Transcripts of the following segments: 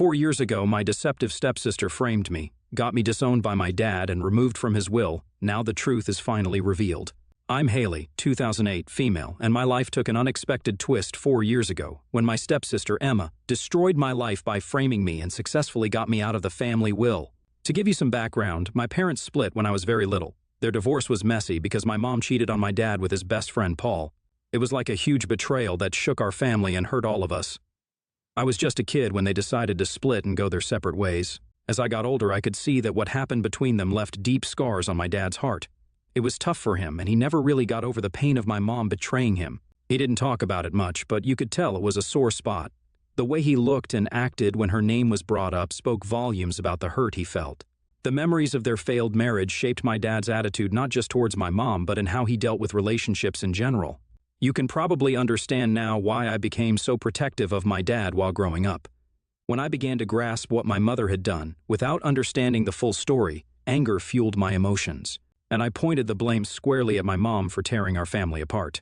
4 years ago, my deceptive stepsister framed me, got me disowned by my dad and removed from his will. Now the truth is finally revealed. I'm Haley, 2008, female, and my life took an unexpected twist 4 years ago when my stepsister Emma destroyed my life by framing me and successfully got me out of the family will. To give you some background, my parents split when I was very little. Their divorce was messy because my mom cheated on my dad with his best friend Paul. It was like a huge betrayal that shook our family and hurt all of us. I was just a kid when they decided to split and go their separate ways. As I got older, I could see that what happened between them left deep scars on my dad's heart. It was tough for him, and he never really got over the pain of my mom betraying him. He didn't talk about it much, but you could tell it was a sore spot. The way he looked and acted when her name was brought up spoke volumes about the hurt he felt. The memories of their failed marriage shaped my dad's attitude not just towards my mom, but in how he dealt with relationships in general. You can probably understand now why I became so protective of my dad while growing up. When I began to grasp what my mother had done, without understanding the full story, anger fueled my emotions, and I pointed the blame squarely at my mom for tearing our family apart.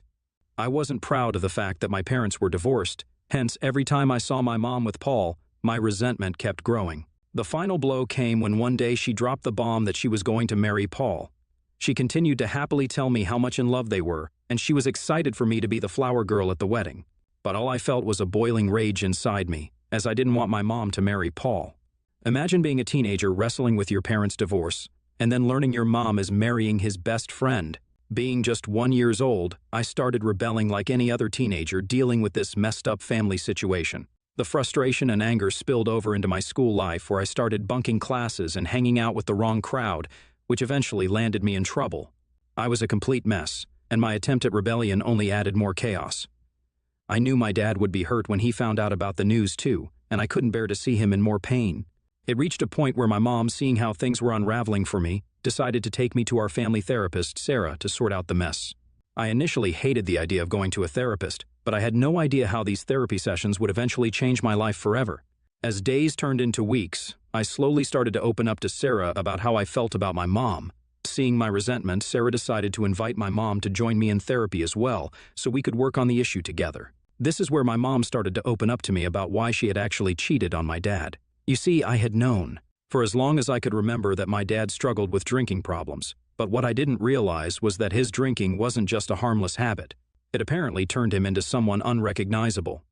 I wasn't proud of the fact that my parents were divorced, hence every time I saw my mom with Paul, my resentment kept growing. The final blow came when one day she dropped the bomb that she was going to marry Paul. She continued to happily tell me how much in love they were, and she was excited for me to be the flower girl at the wedding. But all I felt was a boiling rage inside me, as I didn't want my mom to marry Paul. Imagine being a teenager wrestling with your parents' divorce, and then learning your mom is marrying his best friend. Being just 1 year old, I started rebelling like any other teenager dealing with this messed up family situation. The frustration and anger spilled over into my school life, where I started bunking classes and hanging out with the wrong crowd, which eventually landed me in trouble. I was a complete mess, and my attempt at rebellion only added more chaos. I knew my dad would be hurt when he found out about the news too, and I couldn't bear to see him in more pain. It reached a point where my mom, seeing how things were unraveling for me, decided to take me to our family therapist, Sarah, to sort out the mess. I initially hated the idea of going to a therapist, but I had no idea how these therapy sessions would eventually change my life forever. As days turned into weeks, I slowly started to open up to Sarah about how I felt about my mom. Seeing my resentment, Sarah decided to invite my mom to join me in therapy as well, so we could work on the issue together. This is where my mom started to open up to me about why she had actually cheated on my dad. You see, I had known, for as long as I could remember, that my dad struggled with drinking problems, but what I didn't realize was that his drinking wasn't just a harmless habit. It apparently turned him into someone unrecognizable.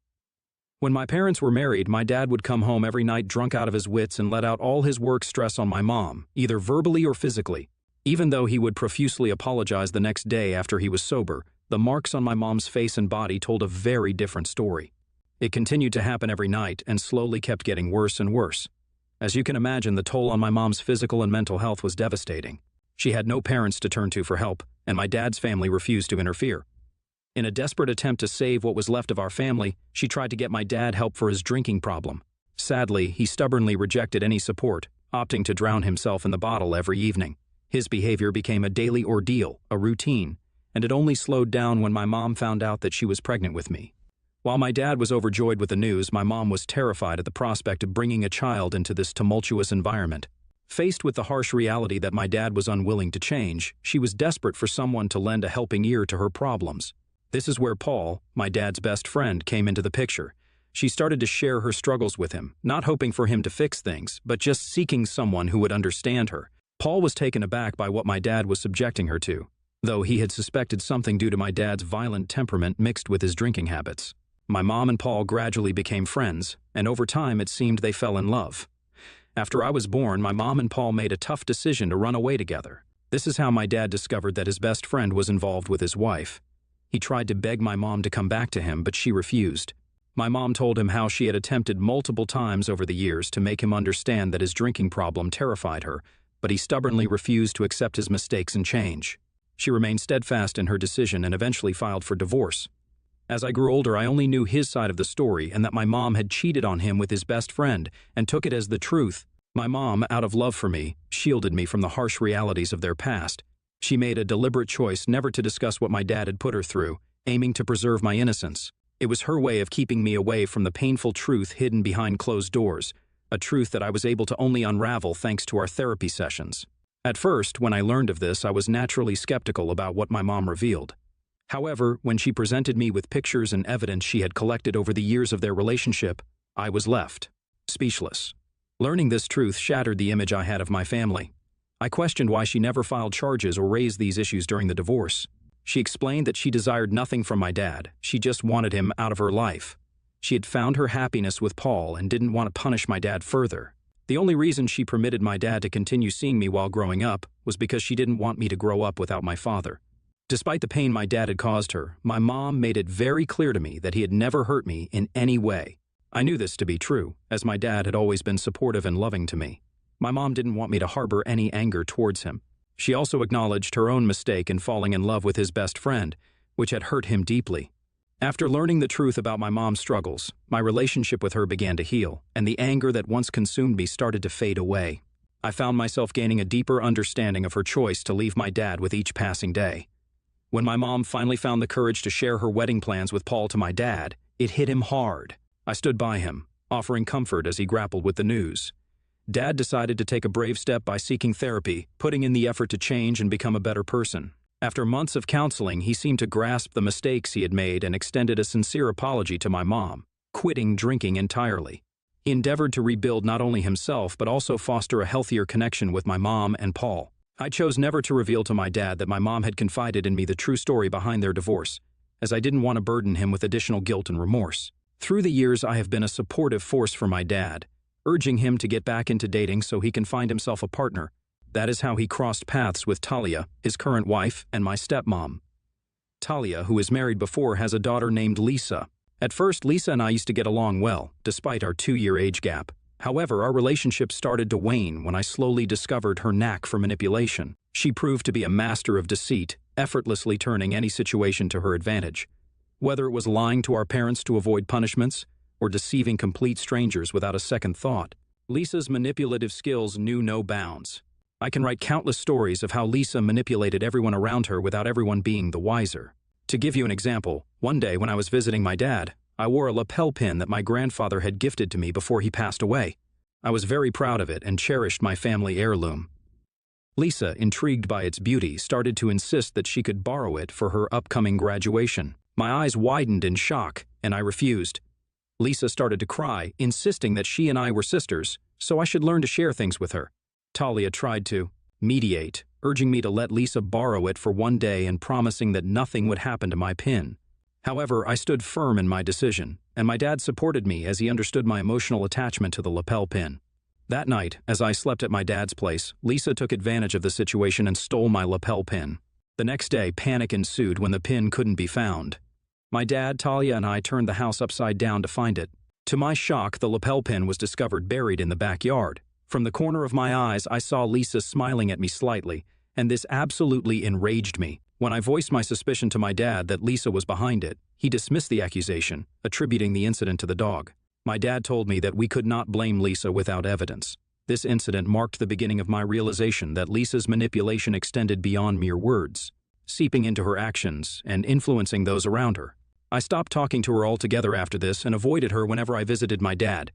When my parents were married, my dad would come home every night drunk out of his wits and let out all his work stress on my mom, either verbally or physically. Even though he would profusely apologize the next day after he was sober, the marks on my mom's face and body told a very different story. It continued to happen every night and slowly kept getting worse and worse. As you can imagine, the toll on my mom's physical and mental health was devastating. She had no parents to turn to for help, and my dad's family refused to interfere. In a desperate attempt to save what was left of our family, she tried to get my dad help for his drinking problem. Sadly, he stubbornly rejected any support, opting to drown himself in the bottle every evening. His behavior became a daily ordeal, a routine, and it only slowed down when my mom found out that she was pregnant with me. While my dad was overjoyed with the news, my mom was terrified at the prospect of bringing a child into this tumultuous environment. Faced with the harsh reality that my dad was unwilling to change, she was desperate for someone to lend a helping ear to her problems. This is where Paul, my dad's best friend, came into the picture. She started to share her struggles with him, not hoping for him to fix things, but just seeking someone who would understand her. Paul was taken aback by what my dad was subjecting her to, though he had suspected something due to my dad's violent temperament mixed with his drinking habits. My mom and Paul gradually became friends, and over time it seemed they fell in love. After I was born, my mom and Paul made a tough decision to run away together. This is how my dad discovered that his best friend was involved with his wife. He tried to beg my mom to come back to him, but she refused. My mom told him how she had attempted multiple times over the years to make him understand that his drinking problem terrified her, but he stubbornly refused to accept his mistakes and change. She remained steadfast in her decision and eventually filed for divorce. As I grew older, I only knew his side of the story and that my mom had cheated on him with his best friend and took it as the truth. My mom, out of love for me, shielded me from the harsh realities of their past. She made a deliberate choice never to discuss what my dad had put her through, aiming to preserve my innocence. It was her way of keeping me away from the painful truth hidden behind closed doors, a truth that I was able to only unravel thanks to our therapy sessions. At first, when I learned of this, I was naturally skeptical about what my mom revealed. However, when she presented me with pictures and evidence she had collected over the years of their relationship, I was left. Speechless. Learning this truth shattered the image I had of my family. I questioned why she never filed charges or raised these issues during the divorce. She explained that she desired nothing from my dad, she just wanted him out of her life. She had found her happiness with Paul and didn't want to punish my dad further. The only reason she permitted my dad to continue seeing me while growing up was because she didn't want me to grow up without my father. Despite the pain my dad had caused her, my mom made it very clear to me that he had never hurt me in any way. I knew this to be true, as my dad had always been supportive and loving to me. My mom didn't want me to harbor any anger towards him. She also acknowledged her own mistake in falling in love with his best friend, which had hurt him deeply. After learning the truth about my mom's struggles, my relationship with her began to heal, and the anger that once consumed me started to fade away. I found myself gaining a deeper understanding of her choice to leave my dad with each passing day. When my mom finally found the courage to share her wedding plans with Paul to my dad, it hit him hard. I stood by him, offering comfort as he grappled with the news. Dad decided to take a brave step by seeking therapy, putting in the effort to change and become a better person. After months of counseling, he seemed to grasp the mistakes he had made and extended a sincere apology to my mom, quitting drinking entirely. He endeavored to rebuild not only himself but also foster a healthier connection with my mom and Paul. I chose never to reveal to my dad that my mom had confided in me the true story behind their divorce, as I didn't want to burden him with additional guilt and remorse. Through the years, I have been a supportive force for my dad, urging him to get back into dating so he can find himself a partner. That is how he crossed paths with Talia, his current wife, and my stepmom. Talia, who is married before, has a daughter named Lisa. At first, Lisa and I used to get along well, despite our 2-year age gap. However, our relationship started to wane when I slowly discovered her knack for manipulation. She proved to be a master of deceit, effortlessly turning any situation to her advantage. Whether it was lying to our parents to avoid punishments, or deceiving complete strangers without a second thought, Lisa's manipulative skills knew no bounds. I can write countless stories of how Lisa manipulated everyone around her without everyone being the wiser. To give you an example, one day when I was visiting my dad, I wore a lapel pin that my grandfather had gifted to me before he passed away. I was very proud of it and cherished my family heirloom. Lisa, intrigued by its beauty, started to insist that she could borrow it for her upcoming graduation. My eyes widened in shock, and I refused. Lisa started to cry, insisting that she and I were sisters, so I should learn to share things with her. Talia tried to mediate, urging me to let Lisa borrow it for one day and promising that nothing would happen to my pin. However, I stood firm in my decision, and my dad supported me as he understood my emotional attachment to the lapel pin. That night, as I slept at my dad's place, Lisa took advantage of the situation and stole my lapel pin. The next day, panic ensued when the pin couldn't be found. My dad, Talia, and I turned the house upside down to find it. To my shock, the lapel pin was discovered buried in the backyard. From the corner of my eyes, I saw Lisa smiling at me slightly, and this absolutely enraged me. When I voiced my suspicion to my dad that Lisa was behind it, he dismissed the accusation, attributing the incident to the dog. My dad told me that we could not blame Lisa without evidence. This incident marked the beginning of my realization that Lisa's manipulation extended beyond mere words, seeping into her actions and influencing those around her. I stopped talking to her altogether after this and avoided her whenever I visited my dad.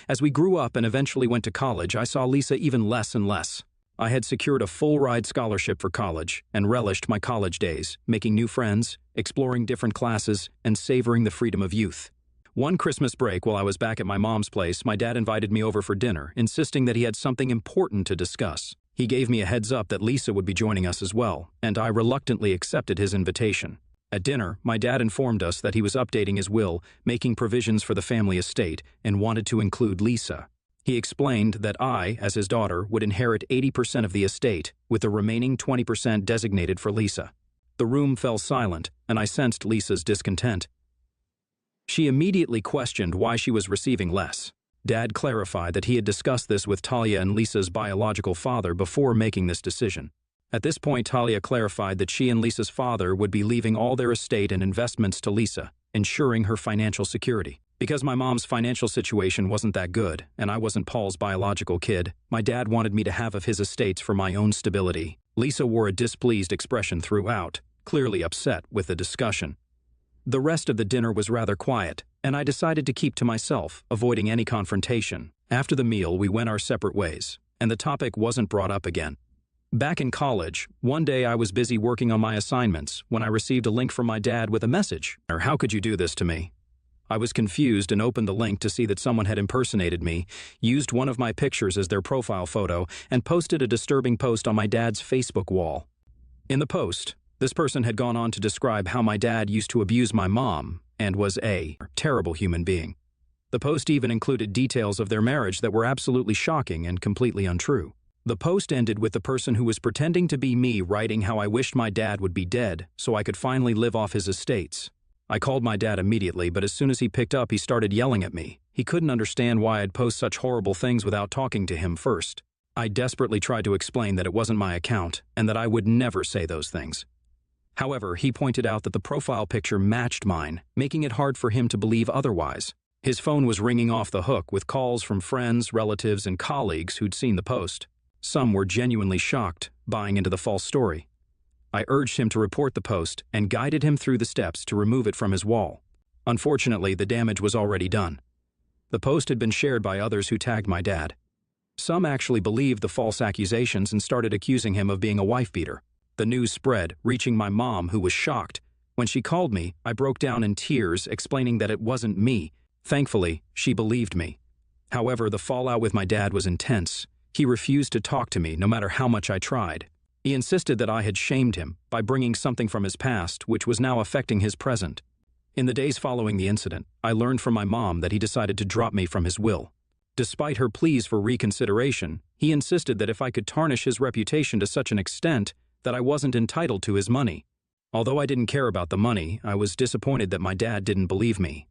As we grew up and eventually went to college, I saw Lisa even less and less. I had secured a full-ride scholarship for college and relished my college days, making new friends, exploring different classes, and savoring the freedom of youth. One Christmas break while I was back at my mom's place, my dad invited me over for dinner, insisting that he had something important to discuss. He gave me a heads up that Lisa would be joining us as well, and I reluctantly accepted his invitation. At dinner, my dad informed us that he was updating his will, making provisions for the family estate, and wanted to include Lisa. He explained that I, as his daughter, would inherit 80% of the estate, with the remaining 20% designated for Lisa. The room fell silent, and I sensed Lisa's discontent. She immediately questioned why she was receiving less. Dad clarified that he had discussed this with Talia and Lisa's biological father before making this decision. At this point, Talia clarified that she and Lisa's father would be leaving all their estate and investments to Lisa, ensuring her financial security. Because my mom's financial situation wasn't that good, and I wasn't Paul's biological kid, my dad wanted me to have of his estates for my own stability. Lisa wore a displeased expression throughout, clearly upset with the discussion. The rest of the dinner was rather quiet, and I decided to keep to myself, avoiding any confrontation. After the meal, we went our separate ways, and the topic wasn't brought up again. Back in college, one day I was busy working on my assignments when I received a link from my dad with a message. "How could you do this to me?" I was confused and opened the link to see that someone had impersonated me, used one of my pictures as their profile photo, and posted a disturbing post on my dad's Facebook wall. In the post, this person had gone on to describe how my dad used to abuse my mom and was a terrible human being. The post even included details of their marriage that were absolutely shocking and completely untrue. The post ended with the person who was pretending to be me writing how I wished my dad would be dead so I could finally live off his estates. I called my dad immediately, but as soon as he picked up, he started yelling at me. He couldn't understand why I'd post such horrible things without talking to him first. I desperately tried to explain that it wasn't my account and that I would never say those things. However, he pointed out that the profile picture matched mine, making it hard for him to believe otherwise. His phone was ringing off the hook with calls from friends, relatives, and colleagues who'd seen the post. Some were genuinely shocked, buying into the false story. I urged him to report the post and guided him through the steps to remove it from his wall. Unfortunately, the damage was already done. The post had been shared by others who tagged my dad. Some actually believed the false accusations and started accusing him of being a wife-beater. The news spread, reaching my mom, who was shocked. When she called me, I broke down in tears, explaining that it wasn't me. Thankfully, she believed me. However, the fallout with my dad was intense. He refused to talk to me, no matter how much I tried. He insisted that I had shamed him by bringing something from his past, which was now affecting his present. In the days following the incident, I learned from my mom that he decided to drop me from his will. Despite her pleas for reconsideration, he insisted that if I could tarnish his reputation to such an extent that I wasn't entitled to his money. Although I didn't care about the money, I was disappointed that my dad didn't believe me.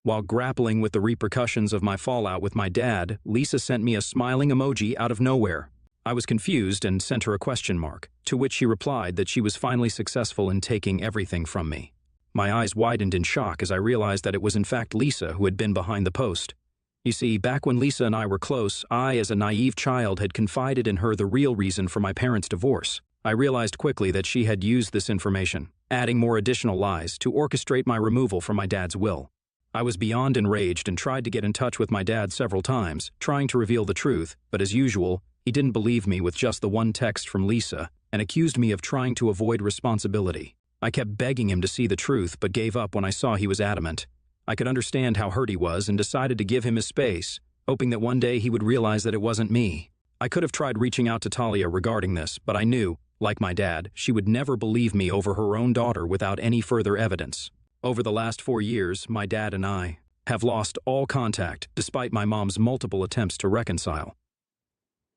While grappling with the repercussions of my fallout with my dad, Lisa sent me a smiling emoji out of nowhere. I was confused and sent her a question mark, to which she replied that she was finally successful in taking everything from me. My eyes widened in shock as I realized that it was in fact Lisa who had been behind the post. You see, back when Lisa and I were close, I, as a naive child, had confided in her the real reason for my parents' divorce. I realized quickly that she had used this information, adding more additional lies to orchestrate my removal from my dad's will. I was beyond enraged and tried to get in touch with my dad several times, trying to reveal the truth, but as usual, he didn't believe me with just the one text from Lisa and accused me of trying to avoid responsibility. I kept begging him to see the truth, but gave up when I saw he was adamant. I could understand how hurt he was and decided to give him his space, hoping that one day he would realize that it wasn't me. I could have tried reaching out to Talia regarding this, but I knew, like my dad, she would never believe me over her own daughter without any further evidence. Over the last 4 years, my dad and I have lost all contact, despite my mom's multiple attempts to reconcile.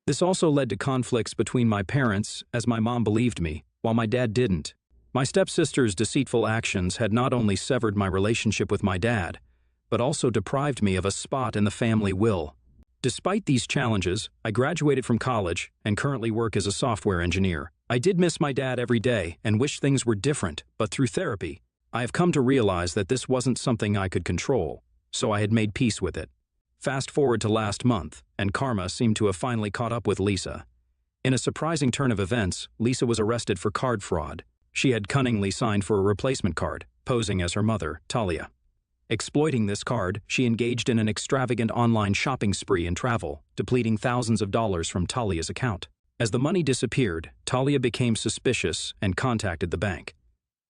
This also led to conflicts between my parents, as my mom believed me, while my dad didn't. My stepsister's deceitful actions had not only severed my relationship with my dad, but also deprived me of a spot in the family will. Despite these challenges, I graduated from college and currently work as a software engineer. I did miss my dad every day and wish things were different, but through therapy, I have come to realize that this wasn't something I could control, so I had made peace with it. Fast forward to last month, and karma seemed to have finally caught up with Lisa. In a surprising turn of events, Lisa was arrested for card fraud. She had cunningly signed for a replacement card, posing as her mother, Talia. Exploiting this card, she engaged in an extravagant online shopping spree and travel, depleting thousands of dollars from Talia's account. As the money disappeared, Talia became suspicious and contacted the bank.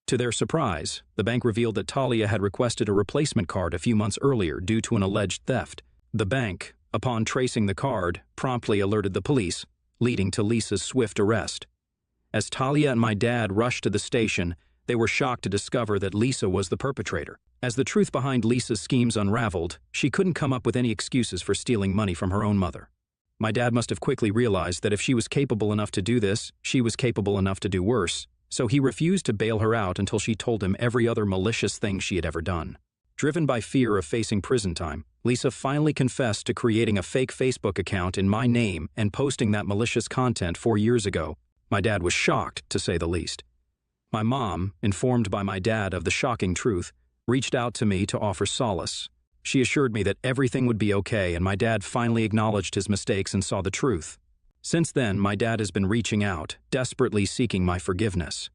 To their surprise, the bank revealed that Talia had requested a replacement card a few months earlier due to an alleged theft. The bank, upon tracing the card, promptly alerted the police, leading to Lisa's swift arrest. As Talia and my dad rushed to the station, they were shocked to discover that Lisa was the perpetrator. As the truth behind Lisa's schemes unraveled, she couldn't come up with any excuses for stealing money from her own mother. My dad must have quickly realized that if she was capable enough to do this, she was capable enough to do worse, so he refused to bail her out until she told him every other malicious thing she had ever done. Driven by fear of facing prison time, Lisa finally confessed to creating a fake Facebook account in my name and posting that malicious content 4 years ago. My dad was shocked, to say the least. My mom, informed by my dad of the shocking truth, reached out to me to offer solace. She assured me that everything would be okay, and my dad finally acknowledged his mistakes and saw the truth. Since then, my dad has been reaching out, desperately seeking my forgiveness.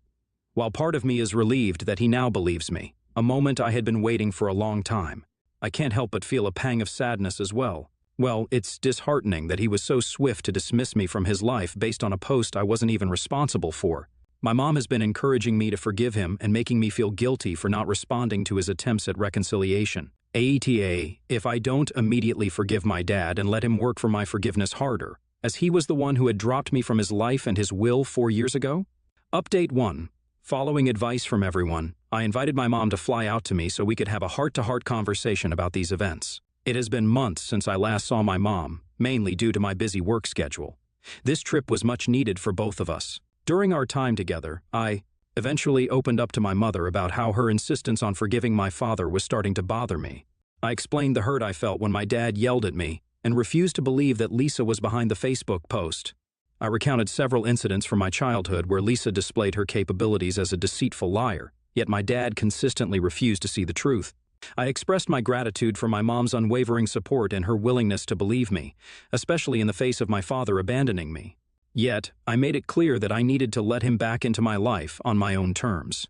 While part of me is relieved that he now believes me, a moment I had been waiting for a long time, I can't help but feel a pang of sadness as well. Well, it's disheartening that he was so swift to dismiss me from his life based on a post I wasn't even responsible for. My mom has been encouraging me to forgive him and making me feel guilty for not responding to his attempts at reconciliation. AETA, if I don't immediately forgive my dad and let him work for my forgiveness harder, as he was the one who had dropped me from his life and his will 4 years ago? Update 1. Following advice from everyone, I invited my mom to fly out to me so we could have a heart-to-heart conversation about these events. It has been months since I last saw my mom, mainly due to my busy work schedule. This trip was much needed for both of us. During our time together, I eventually opened up to my mother about how her insistence on forgiving my father was starting to bother me. I explained the hurt I felt when my dad yelled at me and refused to believe that Lisa was behind the Facebook post. I recounted several incidents from my childhood where Lisa displayed her capabilities as a deceitful liar, yet my dad consistently refused to see the truth. I expressed my gratitude for my mom's unwavering support and her willingness to believe me, especially in the face of my father abandoning me. Yet, I made it clear that I needed to let him back into my life on my own terms.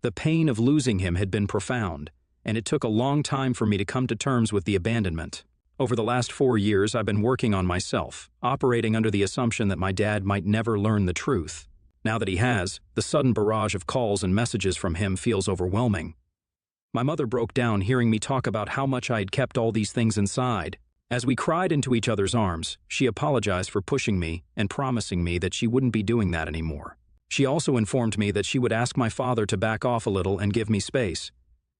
The pain of losing him had been profound, and it took a long time for me to come to terms with the abandonment. Over the last 4 years, I've been working on myself, operating under the assumption that my dad might never learn the truth. Now that he has, the sudden barrage of calls and messages from him feels overwhelming. My mother broke down hearing me talk about how much I had kept all these things inside. As we cried into each other's arms, she apologized for pushing me and promising me that she wouldn't be doing that anymore. She also informed me that she would ask my father to back off a little and give me space.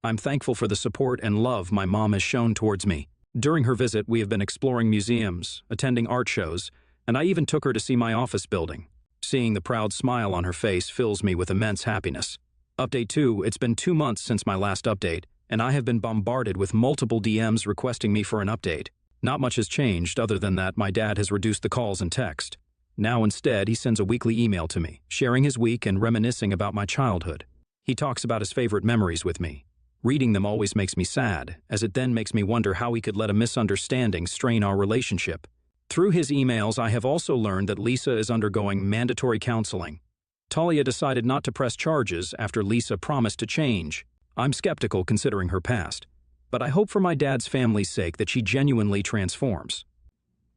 I'm thankful for the support and love my mom has shown towards me. During her visit, we have been exploring museums, attending art shows, and I even took her to see my office building. Seeing the proud smile on her face fills me with immense happiness. Update 2, it's been 2 months since my last update, and I have been bombarded with multiple DMs requesting me for an update. Not much has changed other than that my dad has reduced the calls and text. Now instead, he sends a weekly email to me, sharing his week and reminiscing about my childhood. He talks about his favorite memories with me. Reading them always makes me sad, as it then makes me wonder how he could let a misunderstanding strain our relationship. Through his emails, I have also learned that Lisa is undergoing mandatory counseling. Talia decided not to press charges after Lisa promised to change. I'm skeptical considering her past, but I hope for my dad's family's sake that she genuinely transforms.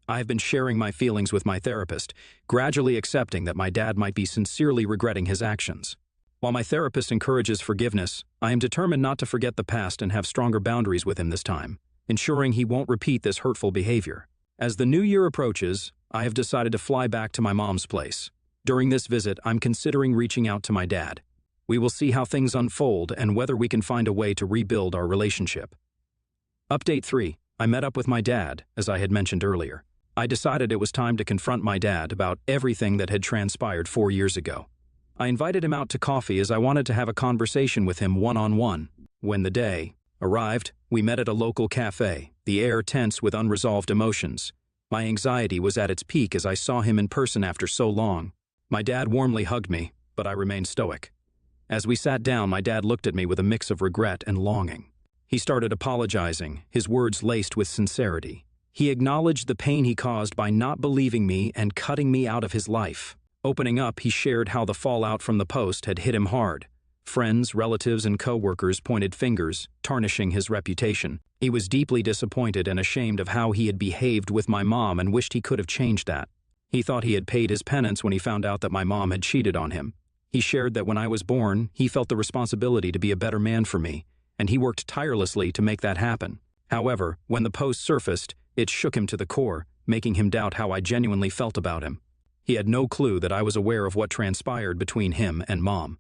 I have been sharing my feelings with my therapist, gradually accepting that my dad might be sincerely regretting his actions. While my therapist encourages forgiveness, I am determined not to forget the past and have stronger boundaries with him this time, ensuring he won't repeat this hurtful behavior. As the new year approaches, I have decided to fly back to my mom's place. During this visit, I'm considering reaching out to my dad. We will see how things unfold and whether we can find a way to rebuild our relationship. Update 3. I met up with my dad, as I had mentioned earlier. I decided it was time to confront my dad about everything that had transpired 4 years ago. I invited him out to coffee as I wanted to have a conversation with him one-on-one. When the day arrived, we met at a local cafe, the air tense with unresolved emotions. My anxiety was at its peak as I saw him in person after so long. My dad warmly hugged me, but I remained stoic. As we sat down, my dad looked at me with a mix of regret and longing. He started apologizing, his words laced with sincerity. He acknowledged the pain he caused by not believing me and cutting me out of his life. Opening up, he shared how the fallout from the post had hit him hard. Friends, relatives, and co-workers pointed fingers, tarnishing his reputation. He was deeply disappointed and ashamed of how he had behaved with my mom and wished he could have changed that. He thought he had paid his penance when he found out that my mom had cheated on him. He shared that when I was born, he felt the responsibility to be a better man for me, and he worked tirelessly to make that happen. However, when the post surfaced, it shook him to the core, making him doubt how I genuinely felt about him. He had no clue that I was aware of what transpired between him and Mom.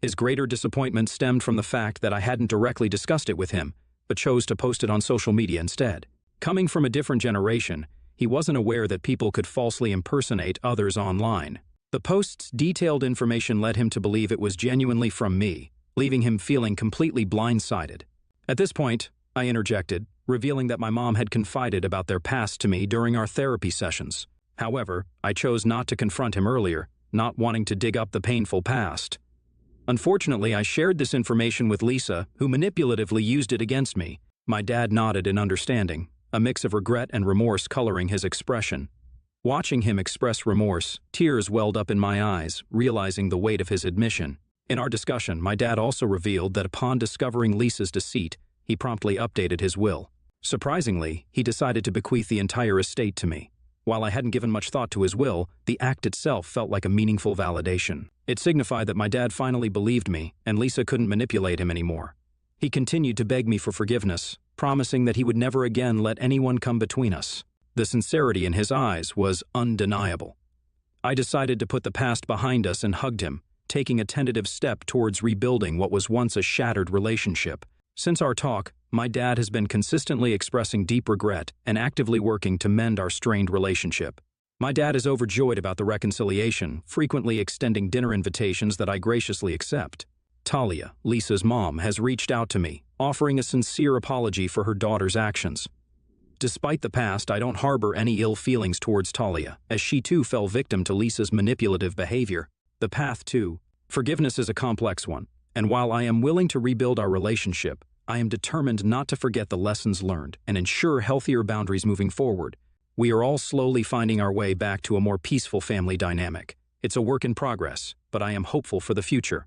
His greater disappointment stemmed from the fact that I hadn't directly discussed it with him, but chose to post it on social media instead. Coming from a different generation, he wasn't aware that people could falsely impersonate others online. The post's detailed information led him to believe it was genuinely from me, leaving him feeling completely blindsided. At this point, I interjected, revealing that my mom had confided about their past to me during our therapy sessions. However, I chose not to confront him earlier, not wanting to dig up the painful past. Unfortunately, I shared this information with Lisa, who manipulatively used it against me. My dad nodded in understanding, a mix of regret and remorse coloring his expression. Watching him express remorse, tears welled up in my eyes, realizing the weight of his admission. In our discussion, my dad also revealed that upon discovering Lisa's deceit, he promptly updated his will. Surprisingly, he decided to bequeath the entire estate to me. While I hadn't given much thought to his will, the act itself felt like a meaningful validation. It signified that my dad finally believed me, and Lisa couldn't manipulate him anymore. He continued to beg me for forgiveness, promising that he would never again let anyone come between us. The sincerity in his eyes was undeniable. I decided to put the past behind us and hugged him, taking a tentative step towards rebuilding what was once a shattered relationship. Since our talk, my dad has been consistently expressing deep regret and actively working to mend our strained relationship. My dad is overjoyed about the reconciliation, frequently extending dinner invitations that I graciously accept. Talia, Lisa's mom, has reached out to me, offering a sincere apology for her daughter's actions. Despite the past, I don't harbor any ill feelings towards Talia, as she too fell victim to Lisa's manipulative behavior. The path to forgiveness is a complex one, and while I am willing to rebuild our relationship, I am determined not to forget the lessons learned and ensure healthier boundaries moving forward. We are all slowly finding our way back to a more peaceful family dynamic. It's a work in progress, but I am hopeful for the future.